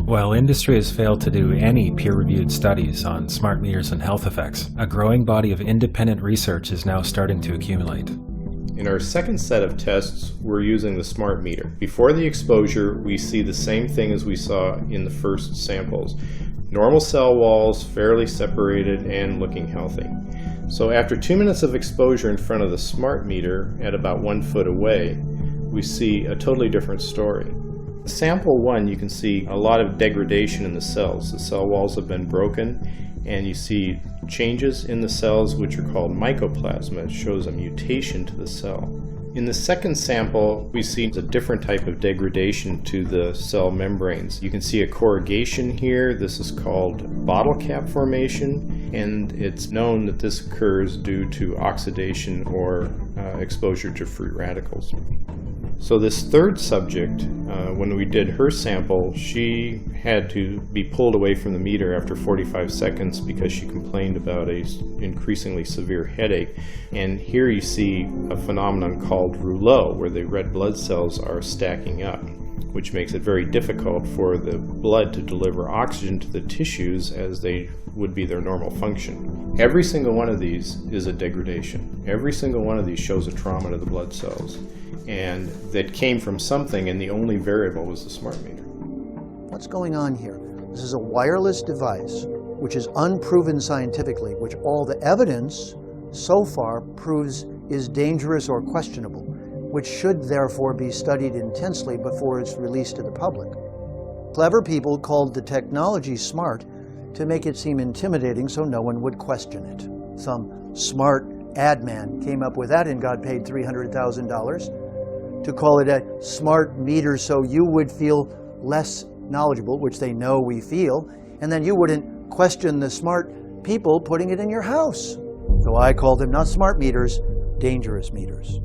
While industry has failed to do any peer-reviewed studies on smart meters and health effects, a growing body of independent research is now starting to accumulate. In our second set of tests, we're using the smart meter. Before the exposure, we see the same thing as we saw in the first samples. Normal cell walls, fairly separated and looking healthy. So after 2 minutes of exposure in front of the smart meter at about 1 foot away, we see a totally different story. Sample 1, you can see a lot of degradation in the cells. The cell walls have been broken, and you see changes in the cells which are called mycoplasma. It shows a mutation to the cell. In the second sample, we see a different type of degradation to the cell membranes. You can see a corrugation here. This is called bottle cap formation, and it's known that this occurs due to oxidation or exposure to free radicals. So this third subject, when we did her sample, she had to be pulled away from the meter after 45 seconds because she complained about an increasingly severe headache. And here you see a phenomenon called rouleau, where the red blood cells are stacking up, which makes it very difficult for the blood to deliver oxygen to the tissues as they would be their normal function. Every single one of these is a degradation. Every single one of these shows a trauma to the blood cells. And that came from something, and the only variable was the smart meter. What's going on here? This is a wireless device which is unproven scientifically, which all the evidence so far proves is dangerous or questionable, which should therefore be studied intensely before it's released to the public. Clever people called the technology smart to make it seem intimidating so no one would question it. Some smart ad man came up with that and got paid $300,000 to call it a smart meter so you would feel less knowledgeable, which they know we feel, and then you wouldn't question the smart people putting it in your house. So I call them not smart meters, dangerous meters.